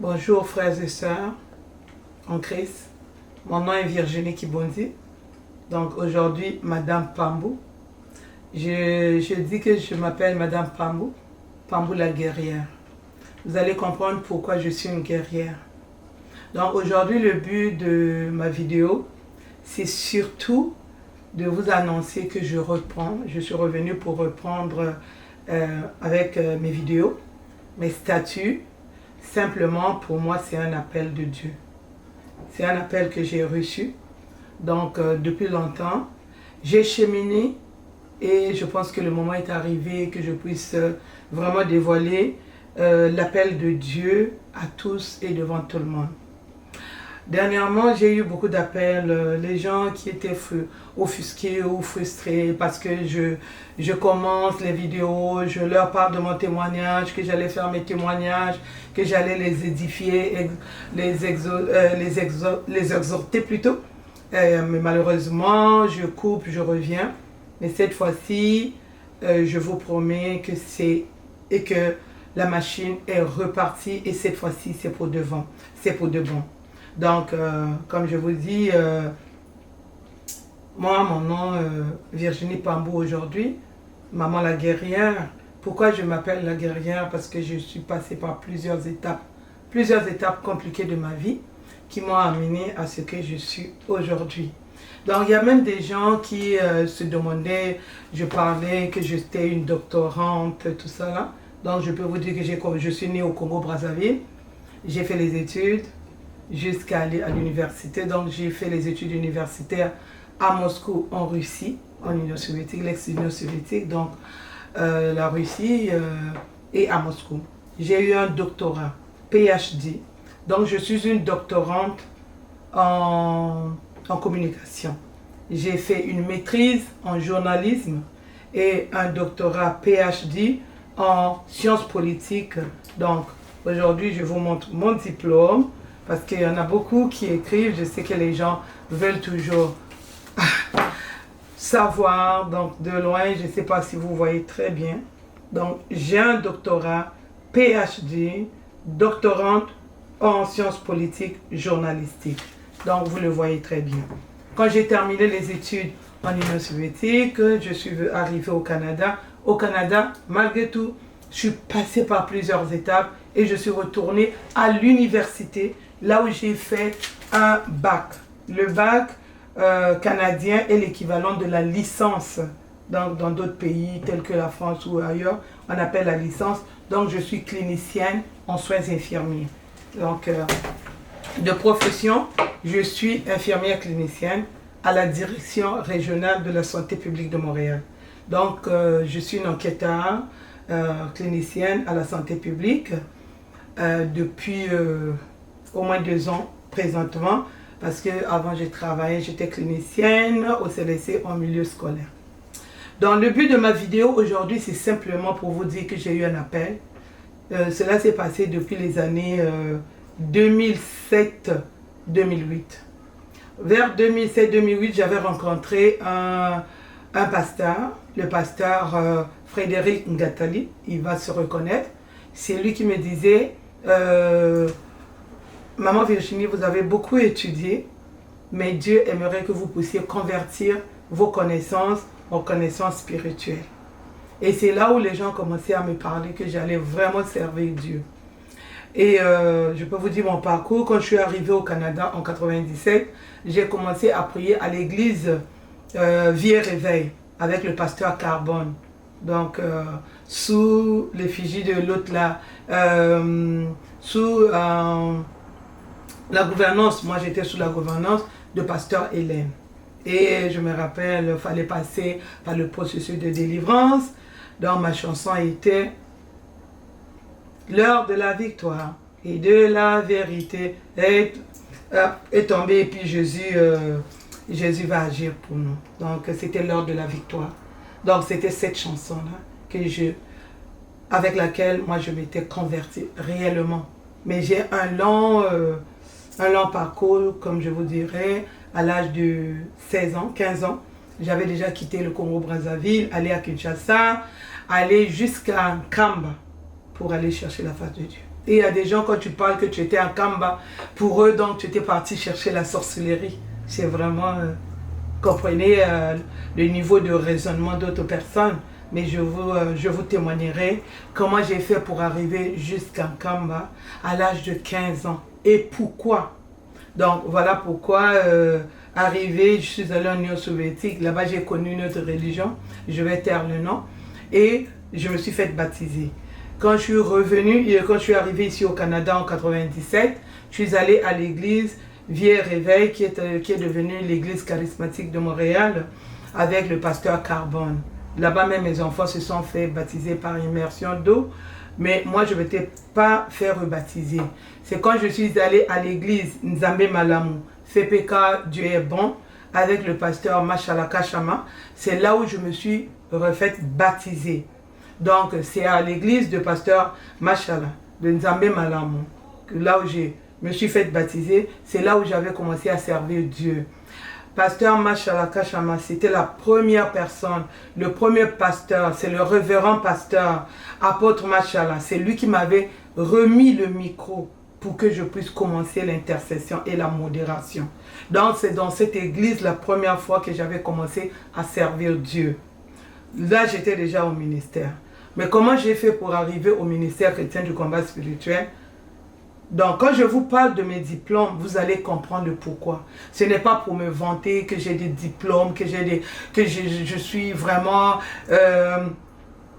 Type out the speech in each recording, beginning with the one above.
Bonjour frères et sœurs en Christ. Mon nom est Virginie Kibondi. Donc aujourd'hui, Madame Pambou. Je dis que je m'appelle Madame Pambou, Pambou la guerrière. Vous allez comprendre pourquoi je suis une guerrière. Donc aujourd'hui, le but de ma vidéo, c'est surtout de vous annoncer que je reprends. Je suis revenue pour reprendre avec mes vidéos, mes statuts. Simplement, pour moi, c'est un appel de Dieu. C'est un appel que j'ai reçu. Donc, depuis longtemps, j'ai cheminé et je pense que le moment est arrivé que je puisse vraiment dévoiler l'appel de Dieu à tous et devant tout le monde. Dernièrement, j'ai eu beaucoup d'appels, les gens qui étaient offusqués ou frustrés parce que je commence les vidéos, je leur parle de mon témoignage, que j'allais faire mes témoignages, que j'allais les édifier, les exhorter plutôt. Mais malheureusement, je coupe, je reviens. Mais cette fois-ci, je vous promets que que la machine est repartie et cette fois-ci, c'est pour devant, c'est pour de bon. Donc, comme je vous dis, moi, mon nom, Virginie Pambou aujourd'hui, maman la guerrière. Pourquoi je m'appelle la guerrière? Parce que je suis passée par plusieurs étapes compliquées de ma vie qui m'ont amenée à ce que je suis aujourd'hui. Donc, il y a même des gens qui se demandaient, je parlais que j'étais une doctorante, tout ça là. Donc, je peux vous dire que je suis née au Congo-Brazzaville, j'ai fait les études, jusqu'à aller à l'université. Donc j'ai fait les études universitaires à Moscou en Russie, en Union soviétique, l'ex-Union soviétique, donc la Russie et à Moscou. J'ai eu un doctorat, PhD. Donc je suis une doctorante en communication. J'ai fait une maîtrise en journalisme et un doctorat PhD en sciences politiques. Donc aujourd'hui je vous montre mon diplôme. Parce qu'il y en a beaucoup qui écrivent, je sais que les gens veulent toujours savoir, donc de loin, je ne sais pas si vous voyez très bien. Donc j'ai un doctorat, PhD, doctorante en sciences politiques journalistiques. Donc vous le voyez très bien. Quand j'ai terminé les études en Union soviétique, je suis arrivée au Canada. Au Canada, malgré tout, je suis passée par plusieurs étapes et je suis retournée à l'université, là où j'ai fait un bac. Le bac canadien est l'équivalent de la licence dans d'autres pays tels que la France ou ailleurs. On appelle la licence. Donc je suis clinicienne en soins infirmiers. Donc de profession, je suis infirmière clinicienne à la direction régionale de la santé publique de Montréal. Donc je suis une enquêteur clinicienne à la santé publique depuis au moins 2 ans présentement, parce qu'avant j'ai travaillé, j'étais clinicienne au CLC en milieu scolaire. Donc le but de ma vidéo aujourd'hui, c'est simplement pour vous dire que j'ai eu un appel. Cela s'est passé depuis les années 2007-2008. Vers 2007-2008, j'avais rencontré un pasteur, le pasteur Frédéric Ngatali, il va se reconnaître. C'est lui qui me disait Maman Virginie, vous avez beaucoup étudié, mais Dieu aimerait que vous puissiez convertir vos connaissances en connaissances spirituelles. Et c'est là où les gens commençaient à me parler que j'allais vraiment servir Dieu. Et je peux vous dire mon parcours. Quand je suis arrivée au Canada en 97, j'ai commencé à prier à l'église Vie et Réveil avec le pasteur Carbone. Donc, sous l'effigie de l'autre là, sous la gouvernance, moi j'étais sous la gouvernance de pasteur Hélène. Et je me rappelle, il fallait passer par le processus de délivrance. Donc ma chanson était l'heure de la victoire et de la vérité est tombée et puis Jésus va agir pour nous. Donc c'était l'heure de la victoire. Donc c'était cette chanson-là avec laquelle moi je m'étais convertie réellement. Mais j'ai un long parcours, comme je vous dirais, à l'âge de 16 ans, 15 ans. J'avais déjà quitté le Congo-Brazzaville, aller à Kinshasa, aller jusqu'à Kamba. pour aller chercher la face de Dieu. Et il y a des gens, quand tu parles que tu étais en Kamba, pour eux, donc tu étais parti chercher la sorcellerie. C'est vraiment, comprenez le niveau de raisonnement d'autres personnes. Mais je vous témoignerai comment j'ai fait pour arriver jusqu'en Kamba à l'âge de 15 ans. Et pourquoi? Donc voilà pourquoi, arrivé, je suis allé en Union soviétique. Là-bas, j'ai connu une autre religion. Je vais taire le nom. Et je me suis fait baptiser. Quand je suis revenu, quand je suis arrivé ici au Canada en 97, je suis allé à l'église Vie Réveil qui est devenue l'église charismatique de Montréal avec le pasteur Carbone. Là-bas même mes enfants se sont fait baptiser par immersion d'eau, mais moi je ne m'étais pas fait rebaptiser. C'est quand je suis allé à l'église Nzambe Malamu, FPK Dieu est bon, avec le pasteur Machalaka Chama, c'est là où je me suis refait baptiser. Donc c'est à l'église de pasteur Machala, de Nzambe Malamu, que là où je me suis fait baptiser, c'est là où j'avais commencé à servir Dieu. Pasteur Machalaka Chama, c'était la première personne, le premier pasteur, c'est le révérend pasteur, apôtre Machala. C'est lui qui m'avait remis le micro pour que je puisse commencer l'intercession et la modération. Donc c'est dans cette église la première fois que j'avais commencé à servir Dieu. Là, j'étais déjà au ministère. Mais comment j'ai fait pour arriver au ministère chrétien du combat spirituel? Donc, quand je vous parle de mes diplômes, vous allez comprendre le pourquoi. Ce n'est pas pour me vanter que j'ai des diplômes, que je suis vraiment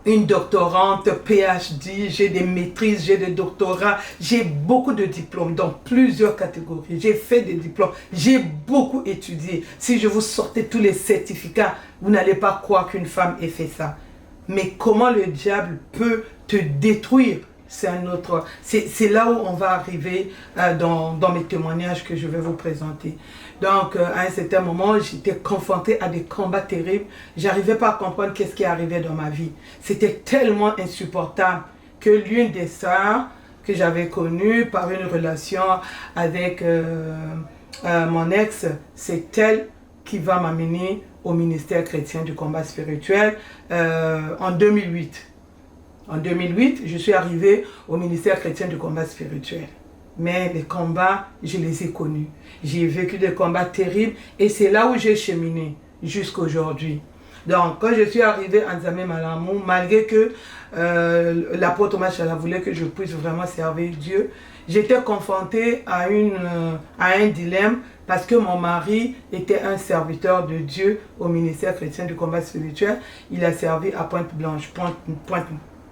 une doctorante, PhD, j'ai des maîtrises, j'ai des doctorats, j'ai beaucoup de diplômes dans plusieurs catégories. J'ai fait des diplômes, j'ai beaucoup étudié. Si je vous sortais tous les certificats, vous n'allez pas croire qu'une femme ait fait ça. Mais comment le diable peut te détruire? C'est là où on va arriver dans mes témoignages que je vais vous présenter. Donc, à un certain moment, j'étais confrontée à des combats terribles. J'arrivais pas à comprendre qu'est-ce qui arrivait dans ma vie. C'était tellement insupportable que l'une des sœurs que j'avais connues par une relation avec mon ex, c'est elle qui va m'amener au ministère chrétien du combat spirituel en 2008. En 2008, je suis arrivée au ministère chrétien du combat spirituel. Mais les combats, je les ai connus. J'ai vécu des combats terribles et c'est là où j'ai cheminé jusqu'à aujourd'hui. Donc, quand je suis arrivée à Nzambe Malamu, malgré que l'apôtre Machala voulait que je puisse vraiment servir Dieu, j'étais confrontée à un dilemme parce que mon mari était un serviteur de Dieu au ministère chrétien du combat spirituel. Il a servi à Pointe-Blanche,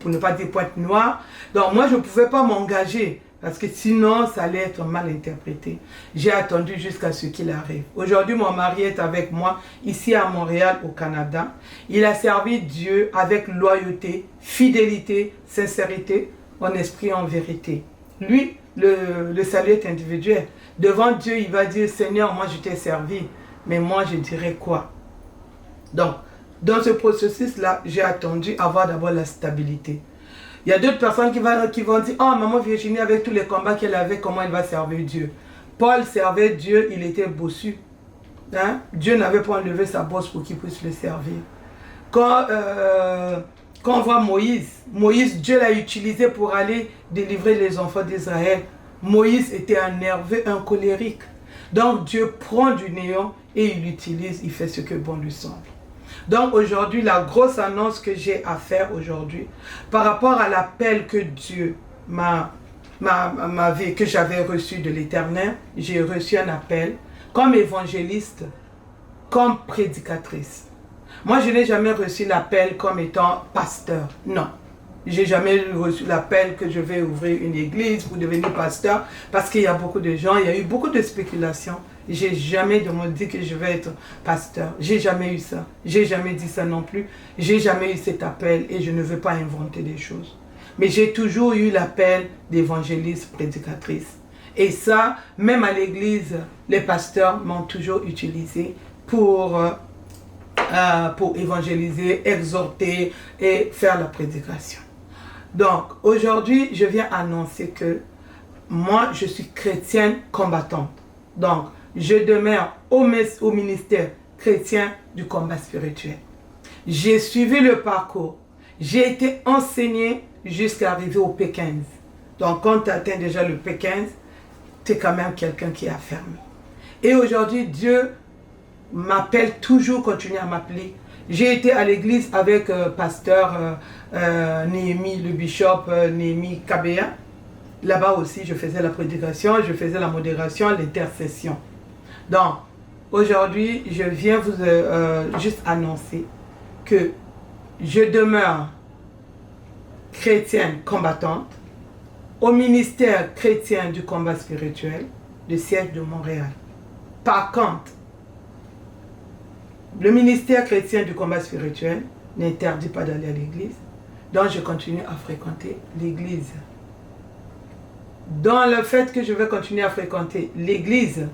pour ne pas dire Pointe Noire. Donc moi, je ne pouvais pas m'engager parce que sinon, ça allait être mal interprété. J'ai attendu jusqu'à ce qu'il arrive. Aujourd'hui, mon mari est avec moi ici à Montréal, au Canada. Il a servi Dieu avec loyauté, fidélité, sincérité, en esprit, en vérité. Lui, le salut est individuel. Devant Dieu, il va dire, Seigneur, moi je t'ai servi, mais moi je dirais quoi? Donc, dans ce processus-là, j'ai attendu avoir d'abord la stabilité. Il y a d'autres personnes qui vont dire, oh, maman Virginie, avec tous les combats qu'elle avait, comment elle va servir Dieu? Paul servait Dieu, il était bossu. Hein? Dieu n'avait pas enlevé sa bosse pour qu'il puisse le servir. Quand on voit Moïse, Dieu l'a utilisé pour aller délivrer les enfants d'Israël. Moïse était un nerveux, un colérique. Donc Dieu prend du néant et il l'utilise, il fait ce que bon lui semble. Donc aujourd'hui, la grosse annonce que j'ai à faire aujourd'hui, par rapport à l'appel que Dieu que j'avais reçu de l'Éternel, j'ai reçu un appel comme évangéliste, comme prédicatrice. Moi, je n'ai jamais reçu l'appel comme étant pasteur, non. J'ai jamais reçu l'appel que je vais ouvrir une église pour devenir pasteur parce qu'il y a beaucoup de gens, il y a eu beaucoup de spéculations. J'ai jamais demandé que je vais être pasteur. J'ai jamais eu ça. J'ai jamais dit ça non plus. J'ai jamais eu cet appel et je ne veux pas inventer des choses. Mais j'ai toujours eu l'appel d'évangéliste, prédicatrice. Et ça, même à l'église, les pasteurs m'ont toujours utilisé pour évangéliser, exhorter et faire la prédication. Donc, aujourd'hui, je viens annoncer que moi, je suis chrétienne combattante. Donc, je demeure au ministère chrétien du combat spirituel. J'ai suivi le parcours. J'ai été enseignée jusqu'à arriver au P15. Donc quand tu atteins déjà le P15, tu es quand même quelqu'un qui est affermi. Et aujourd'hui, Dieu m'appelle toujours, continue à m'appeler. J'ai été à l'église avec pasteur Néhémie, le bishop Néhémie Kabea. Là-bas aussi, je faisais la prédication, je faisais la modération, l'intercession. Donc, aujourd'hui, je viens vous juste annoncer que je demeure chrétienne combattante au ministère chrétien du combat spirituel, le siège de Montréal. Par contre, le ministère chrétien du combat spirituel n'interdit pas d'aller à l'église, donc je continue à fréquenter l'église. Dans le fait que je vais continuer à fréquenter l'église,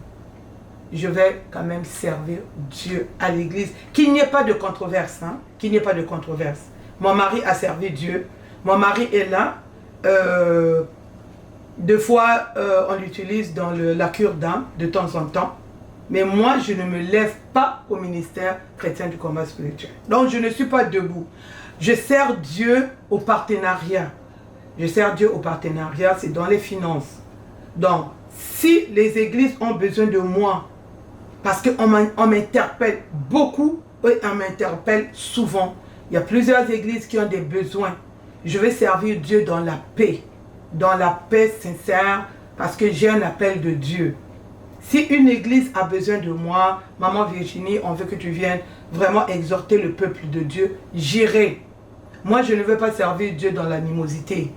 je vais quand même servir Dieu à l'église. Qu'il n'y ait pas de controverse, hein? Qu'il n'y ait pas de controverse. Mon mari a servi Dieu, mon mari est là. Deux fois, on l'utilise dans la cure d'âme de temps en temps. Mais moi, je ne me lève pas au ministère chrétien du combat spirituel. Donc, je ne suis pas debout. Je sers Dieu au partenariat. Je sers Dieu au partenariat, c'est dans les finances. Donc, si les églises ont besoin de moi, parce qu'on m'interpelle beaucoup, et on m'interpelle souvent. Il y a plusieurs églises qui ont des besoins. Je vais servir Dieu dans la paix sincère, parce que j'ai un appel de Dieu. Si une église a besoin de moi, Maman Virginie, on veut que tu viennes vraiment exhorter le peuple de Dieu, j'irai. Moi, je ne veux pas servir Dieu dans l'animosité.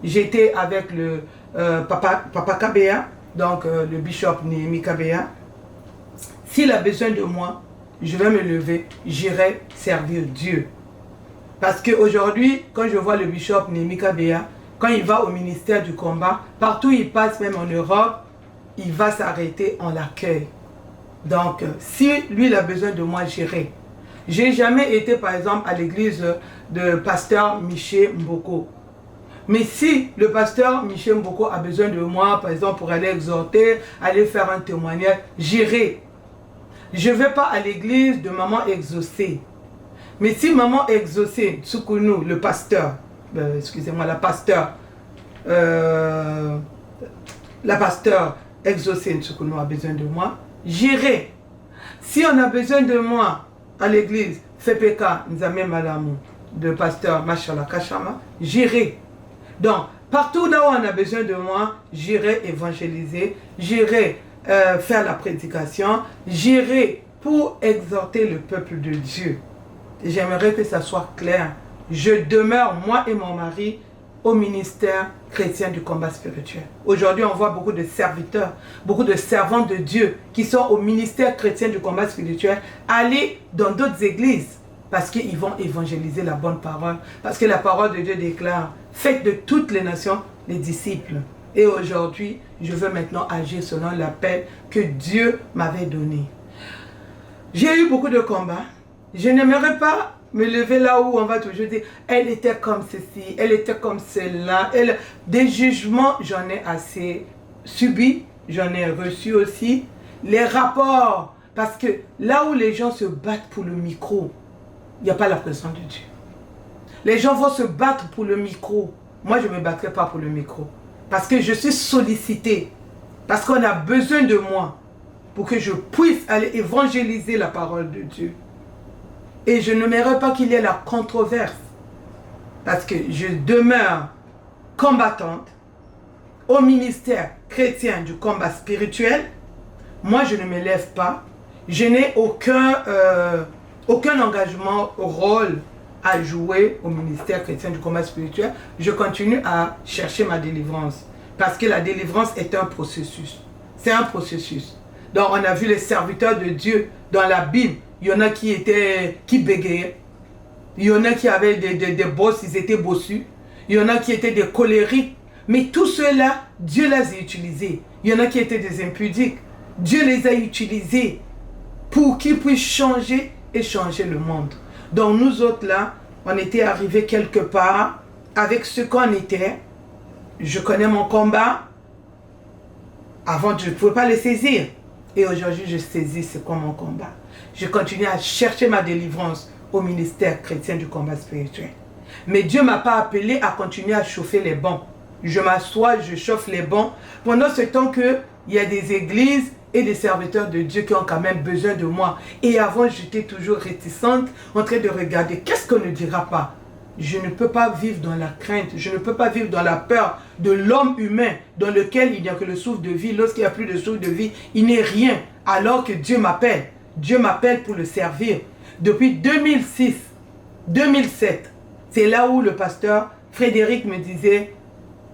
J'étais avec le Papa Kabea, donc le bishop Néhémie Kabea. S'il a besoin de moi, je vais me lever, j'irai servir Dieu. Parce qu'aujourd'hui, quand je vois le bishop Néhémie Kabea, quand il va au ministère du combat, partout où il passe, même en Europe, il va s'arrêter, on l'accueille. Donc, si lui il a besoin de moi, j'irai. J'ai jamais été, par exemple, à l'église de pasteur Miché Mboko. Mais si le pasteur Miché Mboko a besoin de moi, par exemple, pour aller exhorter, aller faire un témoignage, j'irai. Je ne vais pas à l'église de Maman Exaucée. Mais si Maman Exaucée, Tsukunu, le pasteur, excusez-moi, la pasteur Exaucée Tsukunu a besoin de moi, j'irai. Si on a besoin de moi à l'église FPK Nzame Malamu, de pasteur Machala Kachama, j'irai. Donc, partout là où on a besoin de moi, j'irai évangéliser, j'irai faire la prédication, j'irai pour exhorter le peuple de Dieu. J'aimerais que ça soit clair. Je demeure, moi et mon mari, au ministère chrétien du combat spirituel. Aujourd'hui, on voit beaucoup de serviteurs, beaucoup de servants de Dieu qui sont au ministère chrétien du combat spirituel aller dans d'autres églises parce qu'ils vont évangéliser la bonne parole. Parce que la parole de Dieu déclare, faites de toutes les nations les disciples. Et aujourd'hui, je veux maintenant agir selon l'appel que Dieu m'avait donné. J'ai eu beaucoup de combats. Je n'aimerais pas me lever là où on va toujours dire elle était comme ceci, elle était comme cela. Des jugements, j'en ai assez subi, j'en ai reçu aussi. Les rapports, parce que là où les gens se battent pour le micro, il n'y a pas la présence de Dieu. Les gens vont se battre pour le micro. Moi, je ne me battrai pas pour le micro. Parce que je suis sollicité. Parce qu'on a besoin de moi pour que je puisse aller évangéliser la parole de Dieu. Et je n'aimerais pas qu'il y ait la controverse. Parce que je demeure combattante au ministère chrétien du combat spirituel. Moi, je ne me lève pas. Je n'ai aucun engagement, rôle à jouer au ministère chrétien du combat spirituel. Je continue à chercher ma délivrance. Parce que la délivrance est un processus. C'est un processus. Donc, on a vu les serviteurs de Dieu dans la Bible. Il y en a qui bégayaient. Il y en a qui avaient des bosses, ils étaient bossus. Il y en a qui étaient des colériques. Mais tout cela, Dieu les a utilisés. Il y en a qui étaient des impudiques. Dieu les a utilisés pour qu'ils puissent changer et changer le monde. Donc nous autres là, on était arrivés quelque part avec ce qu'on était. Je connais mon combat. Avant, je ne pouvais pas le saisir. Et aujourd'hui, je saisis c'est quoi mon combat. Je continue à chercher ma délivrance au ministère chrétien du combat spirituel. Mais Dieu ne m'a pas appelé à continuer à chauffer les bancs. Je m'assois, je chauffe les bancs. Pendant ce temps qu'il y a des églises et des serviteurs de Dieu qui ont quand même besoin de moi. Et avant, j'étais toujours réticente, en train de regarder. Qu'est-ce qu'on ne dira pas? Je ne peux pas vivre dans la crainte, je ne peux pas vivre dans la peur de l'homme humain dans lequel il n'y a que le souffle de vie. Lorsqu'il n'y a plus de souffle de vie, il n'est rien. Alors que Dieu m'appelle. Dieu m'appelle pour le servir. Depuis 2006, 2007, c'est là où le pasteur Frédéric me disait,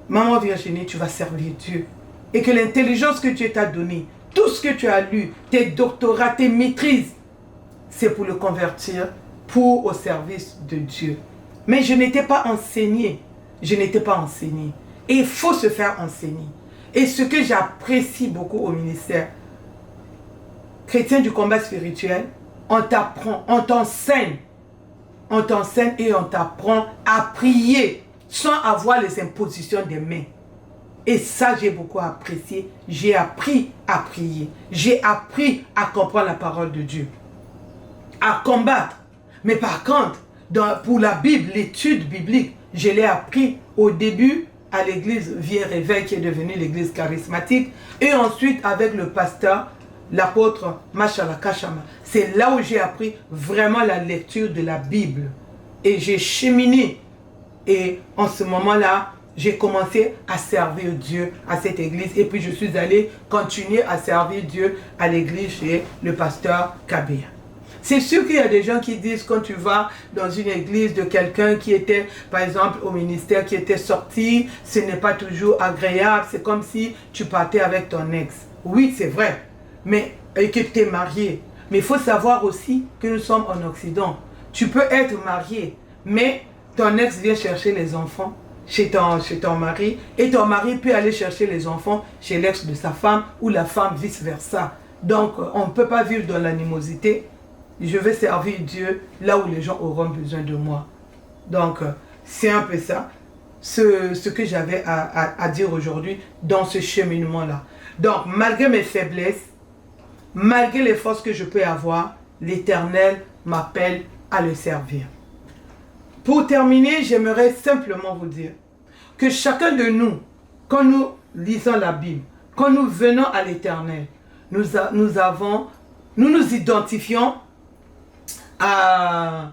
maman Virginie, tu vas servir Dieu. Et que l'intelligence que Dieu t'a donnée, tout ce que tu as lu, tes doctorats, tes maîtrises, c'est pour le convertir, pour au service de Dieu. Mais je n'étais pas enseignée. Je n'étais pas enseignée. Et il faut se faire enseigner. Et ce que j'apprécie beaucoup au ministère chrétien du combat spirituel, on t'apprend, on t'enseigne et on t'apprend à prier sans avoir les impositions des mains. Et ça, j'ai beaucoup apprécié. J'ai appris à prier. J'ai appris à comprendre la parole de Dieu. À combattre. Mais par contre, pour la Bible, l'étude biblique, je l'ai appris au début à l'église Vie et Réveil qui est devenue l'église charismatique. Et ensuite avec le pasteur, l'apôtre Machala Kachama. C'est là où j'ai appris vraiment la lecture de la Bible. Et j'ai cheminé. Et en ce moment-là, j'ai commencé à servir Dieu à cette église. Et puis je suis allé continuer à servir Dieu à l'église chez le pasteur Kabir. C'est sûr qu'il y a des gens qui disent quand tu vas dans une église de quelqu'un qui était, par exemple, au ministère, qui était sorti, ce n'est pas toujours agréable. C'est comme si tu partais avec ton ex. Oui, c'est vrai. Mais et que tu es marié. Mais il faut savoir aussi que nous sommes en Occident. Tu peux être marié, mais ton ex vient chercher les enfants chez ton mari, et ton mari peut aller chercher les enfants chez l'ex de sa femme, ou la femme vice-versa. Donc, on ne peut pas vivre dans l'animosité. Je vais servir Dieu là où les gens auront besoin de moi. Donc, c'est un peu ça, ce que j'avais à dire aujourd'hui dans ce cheminement-là. Donc, malgré mes faiblesses, malgré les forces que je peux avoir, l'Éternel m'appelle à le servir. Pour terminer, j'aimerais simplement vous dire que chacun de nous, quand nous lisons la Bible, quand nous venons à l'Éternel, nous nous identifions à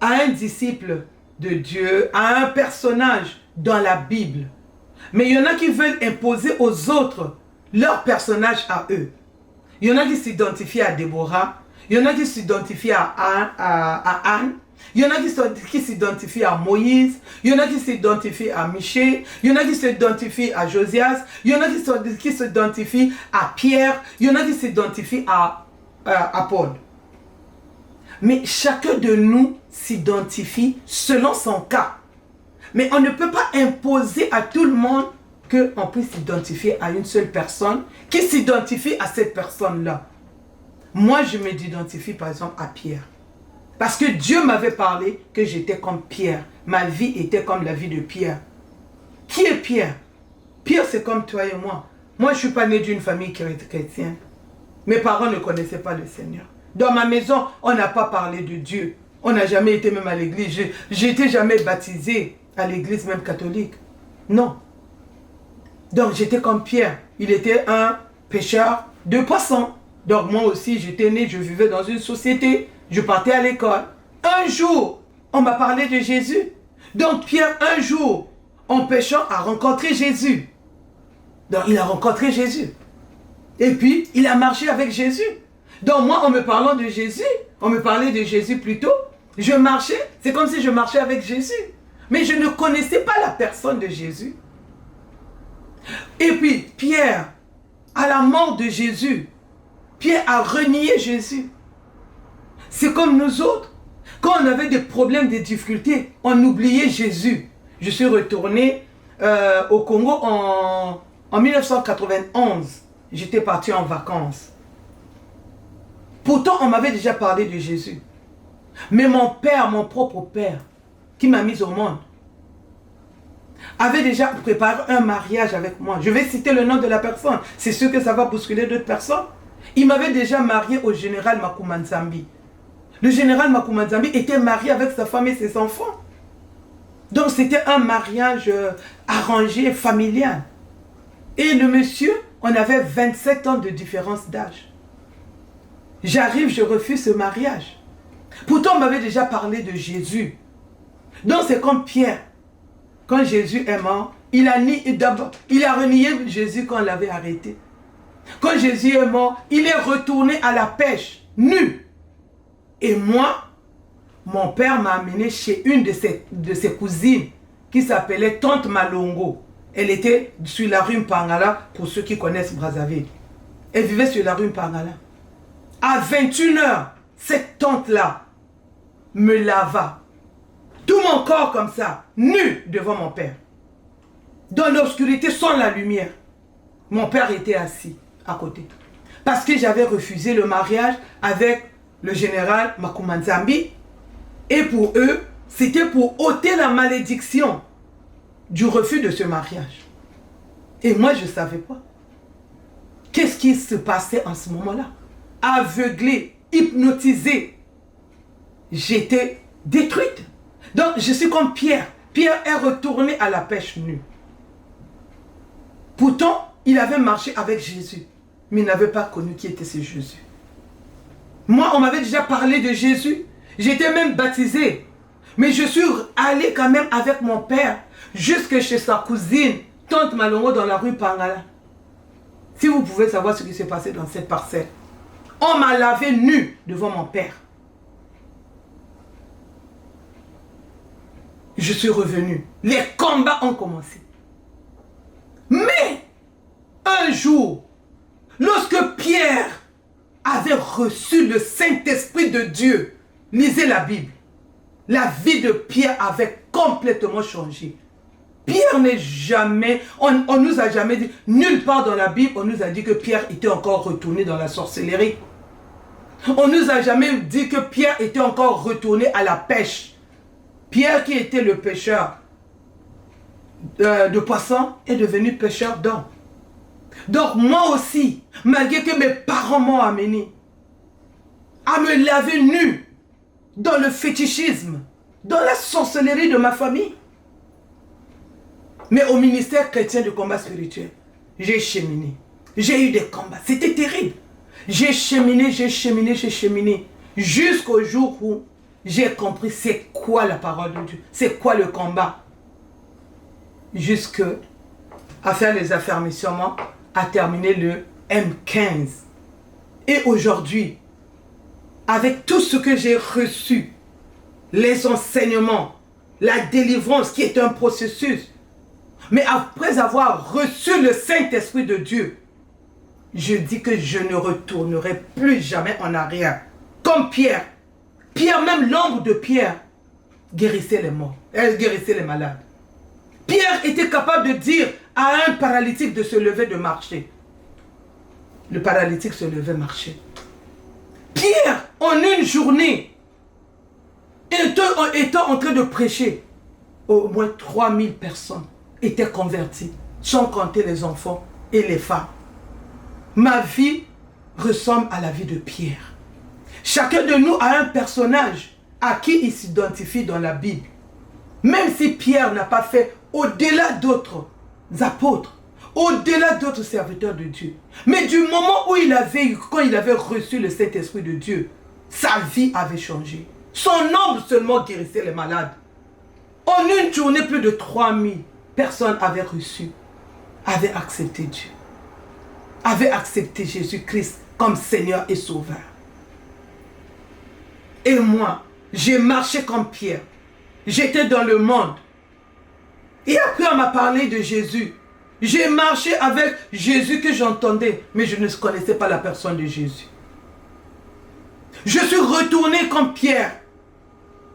un disciple de Dieu, à un personnage dans la Bible. Mais il y en a qui veulent imposer aux autres leur personnage à eux. Il y en a qui s'identifient à Déborah, il y en a qui s'identifient à Anne, il y en a qui s'identifient à Moïse, il y en a qui s'identifient à Michée, il y en a qui s'identifient à Josias, il y en a qui s'identifient à Pierre, il y en a qui s'identifient à Paul. Mais chacun de nous s'identifie selon son cas. Mais on ne peut pas imposer à tout le monde qu'on puisse s'identifier à une seule personne qui s'identifie à cette personne-là. Moi, je m'identifie par exemple à Pierre. Parce que Dieu m'avait parlé que j'étais comme Pierre. Ma vie était comme la vie de Pierre. Qui est Pierre? Pierre, c'est comme toi et moi. Moi, je ne suis pas né d'une famille chrétienne. Mes parents ne connaissaient pas le Seigneur. Dans ma maison, on n'a pas parlé de Dieu. On n'a jamais été même à l'église. J'ai été jamais baptisé à l'église même catholique. Non. Donc j'étais comme Pierre. Il était un pêcheur de poissons. Donc moi aussi, j'étais né, je vivais dans une société. Je partais à l'école. Un jour, on m'a parlé de Jésus. Donc Pierre, un jour, en pêchant, a rencontré Jésus. Donc il a rencontré Jésus. Et puis, il a marché avec Jésus. Donc moi, en me parlant de Jésus, on me parlait de Jésus plutôt, je marchais, c'est comme si je marchais avec Jésus. Mais je ne connaissais pas la personne de Jésus. Et puis, Pierre, à la mort de Jésus, Pierre a renié Jésus. C'est comme nous autres. Quand on avait des problèmes, des difficultés, on oubliait Jésus. Je suis retourné au Congo en 1991. J'étais parti en vacances. Pourtant, on m'avait déjà parlé de Jésus. Mais mon père, mon propre père, qui m'a mis au monde, avait déjà préparé un mariage avec moi. Je vais citer le nom de la personne. C'est sûr que ça va bousculer d'autres personnes. Il m'avait déjà marié au général Makumanzambi. Le général Makumanzambi était marié avec sa femme et ses enfants. Donc c'était un mariage arrangé, familial. Et le monsieur, on avait 27 ans de différence d'âge. J'arrive, je refuse ce mariage. Pourtant, on m'avait déjà parlé de Jésus. Donc c'est comme Pierre. Quand Jésus est mort, il a renié Jésus quand on l'avait arrêté. Quand Jésus est mort, il est retourné à la pêche, nu. Et moi, mon père m'a amené chez une de ses cousines qui s'appelait Tante Malongo. Elle était sur la rue Mpangala, pour ceux qui connaissent Brazzaville. Elle vivait sur la rue Mpangala. À 21h, cette tante-là me lava. Tout mon corps comme ça, nu devant mon père. Dans l'obscurité, sans la lumière. Mon père était assis à côté. Parce que j'avais refusé le mariage avec le général Makumanzambi. Et pour eux, c'était pour ôter la malédiction du refus de ce mariage. Et moi, je ne savais pas. Qu'est-ce qui se passait en ce moment-là? Aveuglée, hypnotisée. J'étais détruite. Donc, je suis comme Pierre. Pierre est retourné à la pêche nue. Pourtant, il avait marché avec Jésus. Mais il n'avait pas connu qui était ce Jésus. Moi, on m'avait déjà parlé de Jésus. J'étais même baptisé. Mais je suis allé quand même avec mon père jusque chez sa cousine, Tante Malongo, dans la rue Pangala. Si vous pouvez savoir ce qui s'est passé dans cette parcelle. On m'a lavé nu devant mon père. Je suis revenu. Les combats ont commencé. Mais, un jour, lorsque Pierre avait reçu le Saint-Esprit de Dieu, lisez la Bible, la vie de Pierre avait complètement changé. Pierre n'est jamais, on nous a jamais dit, nulle part dans la Bible, on nous a dit que Pierre était encore retourné dans la sorcellerie. On nous a jamais dit que Pierre était encore retourné à la pêche. Pierre, qui était le pêcheur de poissons, est devenu pêcheur d'hommes. Donc moi aussi, malgré que mes parents m'ont amené à me laver nu dans le fétichisme, dans la sorcellerie de ma famille, mais au ministère chrétien de combat spirituel, j'ai cheminé. J'ai eu des combats. C'était terrible. J'ai cheminé, jusqu'au jour où j'ai compris c'est quoi la parole de Dieu, c'est quoi le combat. Jusque à faire les affermissements, à terminer le M15. Et aujourd'hui, avec tout ce que j'ai reçu, les enseignements, la délivrance qui est un processus, mais après avoir reçu le Saint-Esprit de Dieu, je dis que je ne retournerai plus jamais en arrière. Comme Pierre. Pierre, même l'ombre de Pierre, guérissait les morts. Elle guérissait les malades. Pierre était capable de dire à un paralytique de se lever, de marcher. Le paralytique se levait, marchait. Pierre, en une journée, étant en train de prêcher, au moins 3000 personnes étaient converties, sans compter les enfants et les femmes. Ma vie ressemble à la vie de Pierre. Chacun de nous a un personnage à qui il s'identifie dans la Bible. Même si Pierre n'a pas fait au-delà d'autres apôtres, au-delà d'autres serviteurs de Dieu. Mais du moment où quand il avait reçu le Saint-Esprit de Dieu, sa vie avait changé. Son ombre seulement guérissait les malades. En une journée, plus de 3000 personnes avaient reçu, avaient accepté Dieu, avaient accepté Jésus-Christ comme Seigneur et Sauveur. Et moi, j'ai marché comme Pierre. J'étais dans le monde. Et après, on m'a parlé de Jésus. J'ai marché avec Jésus que j'entendais, mais je ne connaissais pas la personne de Jésus. Je suis retourné comme Pierre,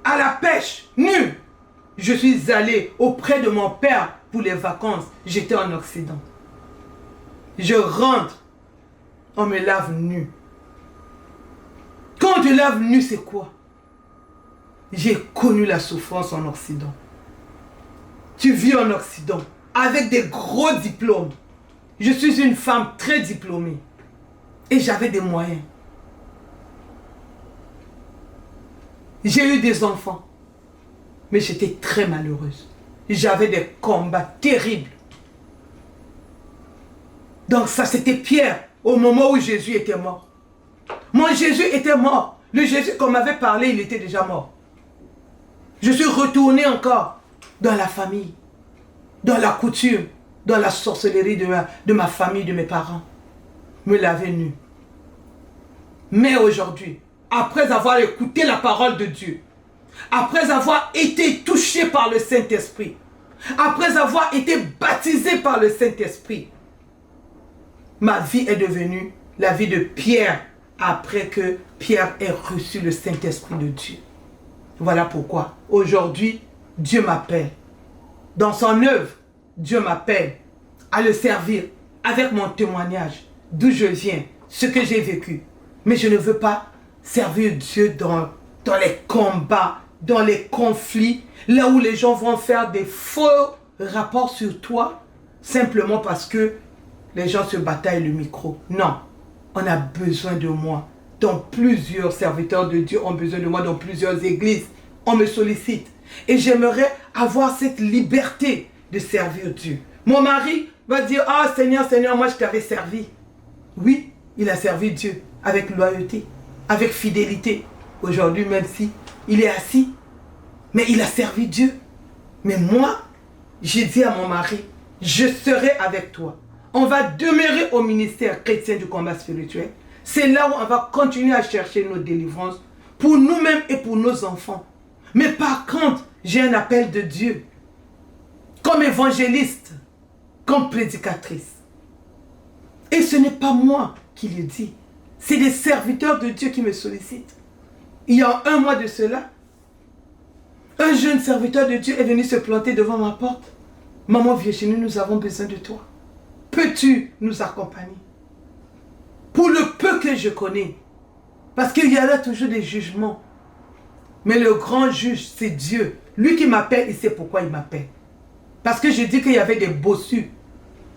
à la pêche, nu. Je suis allé auprès de mon père pour les vacances. J'étais en Occident. Je rentre, on me lave nu. Quand on te lave nu, c'est quoi? J'ai connu la souffrance en Occident. Tu vis en Occident avec des gros diplômes. Je suis une femme très diplômée. Et j'avais des moyens. J'ai eu des enfants. Mais j'étais très malheureuse. J'avais des combats terribles. Donc ça, c'était Pierre, au moment où Jésus était mort. Mon Jésus était mort. Le Jésus qu'on m'avait parlé, il était déjà mort. Je suis retournée encore dans la famille, dans la coutume, dans la sorcellerie de ma famille, de mes parents. Me laver nu. Mais aujourd'hui, après avoir écouté la parole de Dieu, après avoir été touché par le Saint-Esprit, après avoir été baptisé par le Saint-Esprit, ma vie est devenue la vie de Pierre après que Pierre ait reçu le Saint-Esprit de Dieu. Voilà pourquoi aujourd'hui, Dieu m'appelle. Dans son œuvre, Dieu m'appelle à le servir avec mon témoignage, d'où je viens, ce que j'ai vécu. Mais je ne veux pas servir Dieu dans les combats, dans les conflits, là où les gens vont faire des faux rapports sur toi, simplement parce que les gens se bataillent le micro. Non, on a besoin de moi. Dans plusieurs serviteurs de Dieu ont besoin de moi, dans plusieurs églises, on me sollicite. Et j'aimerais avoir cette liberté de servir Dieu. Mon mari va dire, ah Seigneur, Seigneur, moi je t'avais servi. Oui, il a servi Dieu avec loyauté, avec fidélité. Aujourd'hui, même si il est assis, mais il a servi Dieu. Mais moi, j'ai dit à mon mari, je serai avec toi. On va demeurer au ministère chrétien du combat spirituel. C'est là où on va continuer à chercher nos délivrances pour nous-mêmes et pour nos enfants. Mais par contre, j'ai un appel de Dieu. Comme évangéliste, comme prédicatrice. Et ce n'est pas moi qui le dis. C'est des serviteurs de Dieu qui me sollicitent. Il y a un mois de cela, un jeune serviteur de Dieu est venu se planter devant ma porte. Maman Virginie, nous avons besoin de toi. Peux-tu nous accompagner? Pour le peu que je connais. Parce qu'il y a là toujours des jugements. Mais le grand juge, c'est Dieu. Lui qui m'appelle, il sait pourquoi il m'appelle. Parce que je dis qu'il y avait des bossus,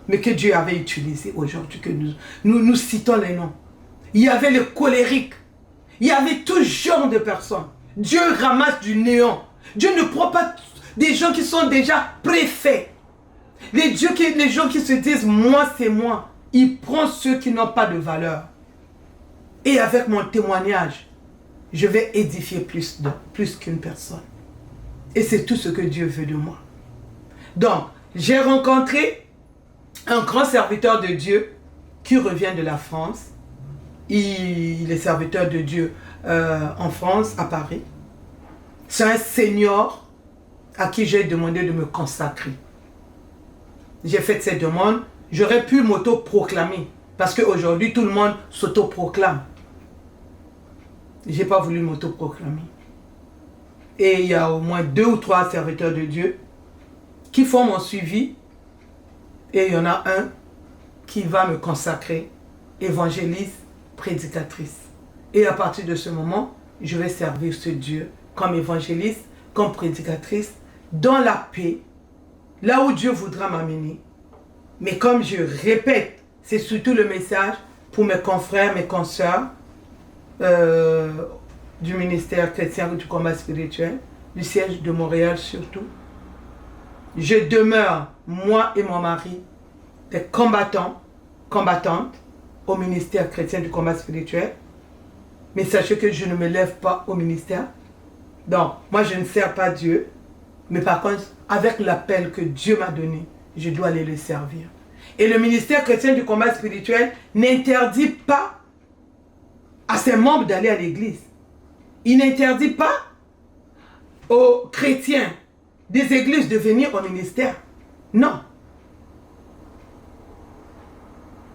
mais que Dieu avait utilisé aujourd'hui, que nous citons les noms. Il y avait les colériques. Il y avait tout genre de personnes. Dieu ramasse du néant. Dieu ne prend pas des gens qui sont déjà préfaits. Les gens qui se disent, moi c'est moi. Il prend ceux qui n'ont pas de valeur. Et avec mon témoignage, je vais édifier plus qu'une personne. Et c'est tout ce que Dieu veut de moi. Donc, j'ai rencontré un grand serviteur de Dieu qui revient de la France. Il est serviteur de Dieu en France, à Paris. C'est un senior à qui j'ai demandé de me consacrer. J'ai fait cette demande. J'aurais pu m'auto-proclamer. Parce qu'aujourd'hui, tout le monde s'auto-proclame. Je n'ai pas voulu m'auto-proclamer. Et il y a au moins 2 ou 3 serviteurs de Dieu qui font mon suivi. Et il y en a un qui va me consacrer, évangéliste, prédicatrice. Et à partir de ce moment, je vais servir ce Dieu comme évangéliste, comme prédicatrice, dans la paix, là où Dieu voudra m'amener. Mais comme je répète, c'est surtout le message pour mes confrères, mes consoeurs du ministère chrétien du combat spirituel, du siège de Montréal surtout. Je demeure, moi et mon mari, des combattants, combattantes au ministère chrétien du combat spirituel. Mais sachez que je ne me lève pas au ministère. Donc, moi je ne sers pas Dieu. Mais par contre, avec l'appel que Dieu m'a donné, je dois aller le servir. Et le ministère chrétien du combat spirituel n'interdit pas à ses membres d'aller à l'église. Il n'interdit pas aux chrétiens des églises de venir au ministère. Non.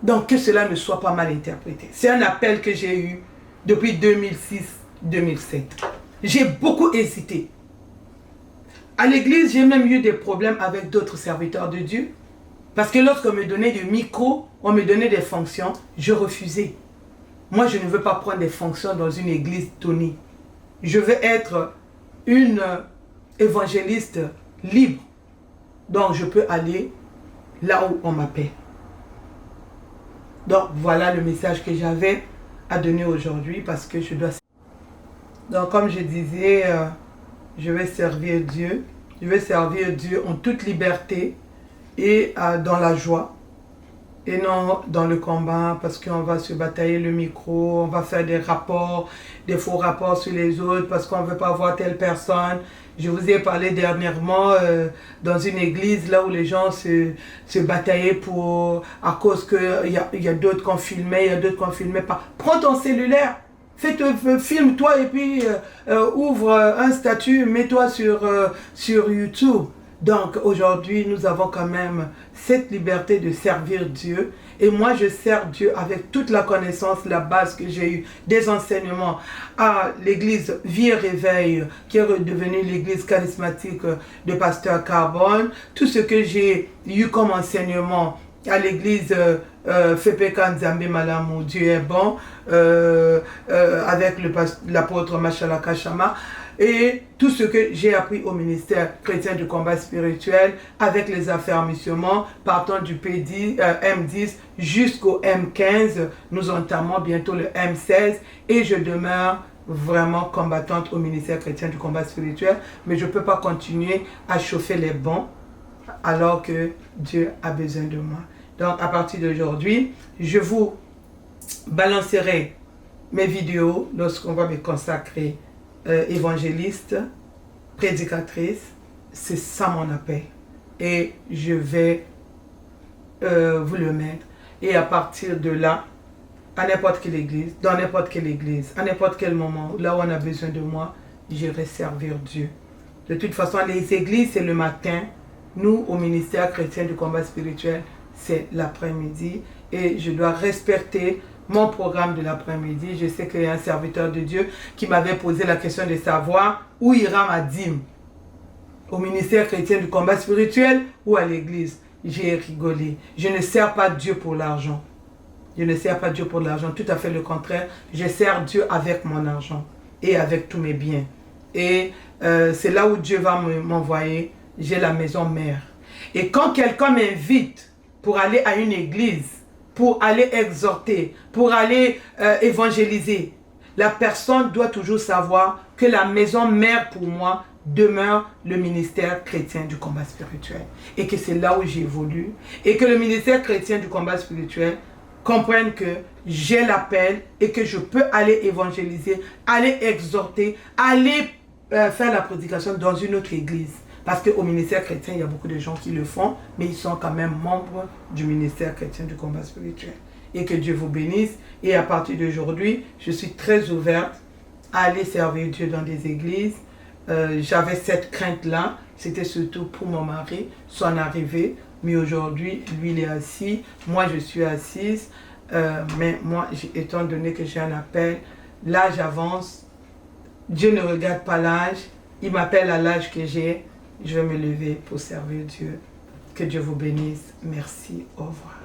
Donc que cela ne soit pas mal interprété. C'est un appel que j'ai eu depuis 2006-2007. J'ai beaucoup hésité. À l'église, j'ai même eu des problèmes avec d'autres serviteurs de Dieu. Parce que lorsqu'on me donnait des micros, on me donnait des fonctions, je refusais. Moi, je ne veux pas prendre des fonctions dans une église donnée. Je veux être une évangéliste libre. Donc, je peux aller là où on m'appelle. Donc, voilà le message que j'avais à donner aujourd'hui parce que je dois... Donc, comme je disais, je vais servir Dieu. Je vais servir Dieu en toute liberté et dans la joie. Et non dans le combat, parce qu'on va se batailler le micro, on va faire des rapports, des faux rapports sur les autres, parce qu'on ne veut pas voir telle personne. Je vous ai parlé dernièrement dans une église là où les gens se bataillaient à cause qu'il y a d'autres qu'on filmait, il y a d'autres qu'on filmait pas. Prends ton cellulaire, filme-toi et puis ouvre un statut, mets-toi sur YouTube. Donc aujourd'hui, nous avons quand même cette liberté de servir Dieu. Et moi, je sers Dieu avec toute la connaissance, la base que j'ai eue des enseignements à l'église Vie et Réveil, qui est redevenue l'église charismatique de Pasteur Carbone. Tout ce que j'ai eu comme enseignement à l'église Fepeka Nzambe Malamu, Dieu est bon, avec l'apôtre Machala Kachama. Et tout ce que j'ai appris au ministère chrétien du combat spirituel avec les affermissements, partant du M10 jusqu'au M15, nous entamons bientôt le M16 et je demeure vraiment combattante au ministère chrétien du combat spirituel, mais je ne peux pas continuer à chauffer les bancs alors que Dieu a besoin de moi. Donc à partir d'aujourd'hui, je vous balancerai mes vidéos lorsqu'on va me consacrer évangéliste, prédicatrice. C'est ça mon appel. Et je vais vous le mettre. Et à partir de là, à n'importe quelle église, dans n'importe quelle église, à n'importe quel moment, là où on a besoin de moi, j'irai servir Dieu. De toute façon, les églises, c'est le matin. Nous, au ministère chrétien du combat spirituel, c'est l'après-midi. Et je dois respecter mon programme de l'après-midi. Je sais qu'il y a un serviteur de Dieu qui m'avait posé la question de savoir où ira ma dîme. Au ministère chrétien du combat spirituel ou à l'église. J'ai rigolé. Je ne sers pas Dieu pour l'argent. Je ne sers pas Dieu pour l'argent. Tout à fait le contraire. Je sers Dieu avec mon argent et avec tous mes biens. Et c'est là où Dieu va m'envoyer. J'ai la maison mère. Et quand quelqu'un m'invite pour aller à une église, pour aller exhorter, pour aller évangéliser, la personne doit toujours savoir que la maison mère pour moi demeure le ministère chrétien du combat spirituel. Et que c'est là où j'évolue. Et que le ministère chrétien du combat spirituel comprenne que j'ai l'appel et que je peux aller évangéliser, aller exhorter, aller faire la prédication dans une autre église. Parce qu'au ministère chrétien, il y a beaucoup de gens qui le font, mais ils sont quand même membres du ministère chrétien du combat spirituel. Et que Dieu vous bénisse. Et à partir d'aujourd'hui, je suis très ouverte à aller servir Dieu dans des églises. J'avais cette crainte-là. C'était surtout pour mon mari, son arrivée. Mais aujourd'hui, lui, il est assis. Moi, je suis assise. Mais moi, étant donné que j'ai un appel, l'âge avance. Dieu ne regarde pas l'âge. Il m'appelle à l'âge que j'ai. Je vais me lever pour servir Dieu. Que Dieu vous bénisse. Merci. Au revoir.